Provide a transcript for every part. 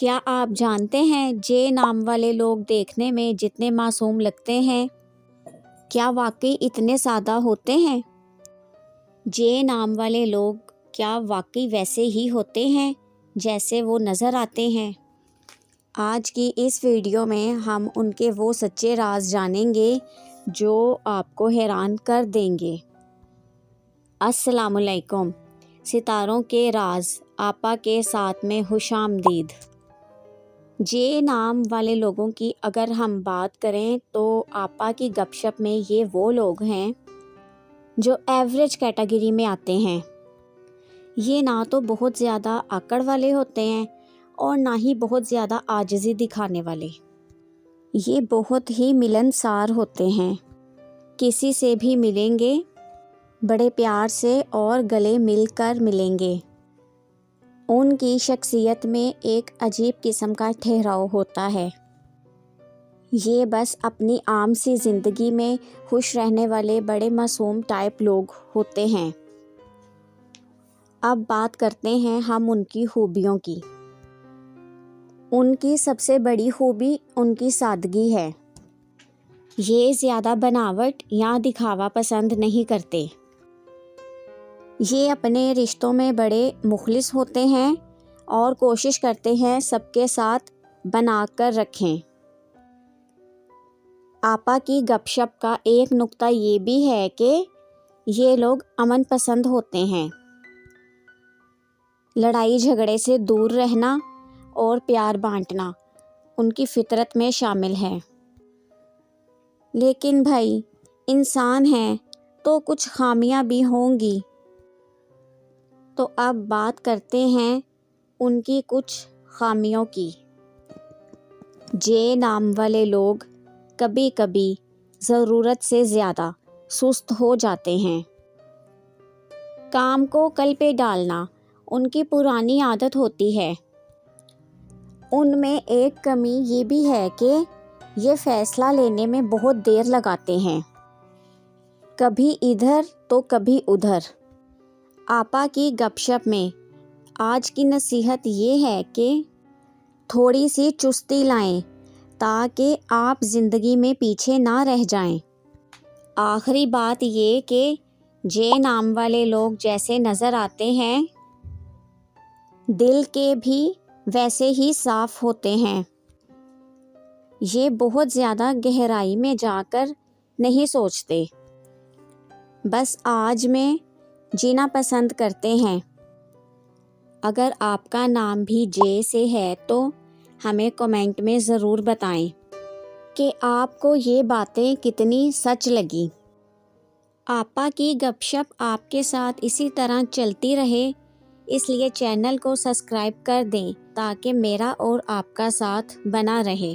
کیا آپ جانتے ہیں جے نام والے لوگ دیکھنے میں جتنے معصوم لگتے ہیں، کیا واقعی اتنے سادہ ہوتے ہیں؟ جے نام والے لوگ کیا واقعی ویسے ہی ہوتے ہیں جیسے وہ نظر آتے ہیں؟ آج کی اس ویڈیو میں ہم ان کے وہ سچے راز جانیں گے جو آپ کو حیران کر دیں گے۔ السلام علیکم، ستاروں کے راز آپا کے ساتھ میں خوش آمدید۔ جے نام والے لوگوں کی اگر ہم بات کریں تو آپا کی گپ شپ میں یہ وہ لوگ ہیں جو ایوریج کیٹیگری میں آتے ہیں۔ یہ نہ تو بہت زیادہ آکڑ والے ہوتے ہیں اور نہ ہی بہت زیادہ عاجزی دکھانے والے۔ یہ بہت ہی ملنسار ہوتے ہیں، کسی سے بھی ملیں گے بڑے پیار سے اور گلے مل کر ملیں گے۔ ان کی شخصیت میں ایک عجیب قسم کا ٹھہراؤ ہوتا ہے۔ یہ بس اپنی عام سی زندگی میں خوش رہنے والے بڑے معصوم ٹائپ لوگ ہوتے ہیں۔ اب بات کرتے ہیں ہم ان کی خوبیوں کی۔ ان کی سب سے بڑی خوبی ان کی سادگی ہے۔ یہ زیادہ بناوٹ یا دکھاوا پسند نہیں کرتے۔ یہ اپنے رشتوں میں بڑے مخلص ہوتے ہیں اور کوشش کرتے ہیں سب کے ساتھ بنا کر رکھیں۔ آپا کی گپ شپ کا ایک نقطہ یہ بھی ہے کہ یہ لوگ امن پسند ہوتے ہیں۔ لڑائی جھگڑے سے دور رہنا اور پیار بانٹنا ان کی فطرت میں شامل ہے۔ لیکن بھائی انسان ہیں تو کچھ خامیاں بھی ہوں گی۔ تو اب بات کرتے ہیں ان کی کچھ خامیوں کی۔ جے نام والے لوگ کبھی کبھی ضرورت سے زیادہ سست ہو جاتے ہیں۔ کام کو کل پہ ڈالنا ان کی پرانی عادت ہوتی ہے۔ ان میں ایک کمی یہ بھی ہے کہ یہ فیصلہ لینے میں بہت دیر لگاتے ہیں، کبھی ادھر تو کبھی ادھر۔ آپا کی گپ شپ میں آج کی نصیحت یہ ہے کہ تھوڑی سی چستی لائیں تاکہ آپ زندگی میں پیچھے نہ رہ جائیں۔ آخری بات یہ کہ جے نام والے لوگ جیسے نظر آتے ہیں دل کے بھی ویسے ہی صاف ہوتے ہیں۔ یہ بہت زیادہ گہرائی میں جا کر نہیں سوچتے، بس آج میں جینا پسند کرتے ہیں۔ اگر آپ کا نام بھی جے سے ہے تو ہمیں کمنٹ میں ضرور بتائیں کہ آپ کو یہ باتیں کتنی سچ لگی۔ آپا کی گپ شپ آپ کے ساتھ اسی طرح چلتی رہے، اس لیے چینل کو سبسکرائب کر دیں تاکہ میرا اور آپ کا ساتھ بنا رہے۔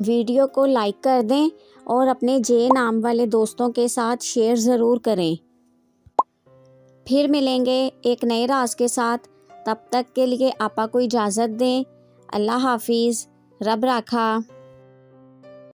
ویڈیو کو لائک کر دیں اور اپنے جے نام والے دوستوں کے ساتھ شیئر ضرور کریں۔ پھر ملیں گے ایک نئے راز کے ساتھ، تب تک کے لیے آپا کو اجازت دیں۔ اللہ حافظ، رب راکھا۔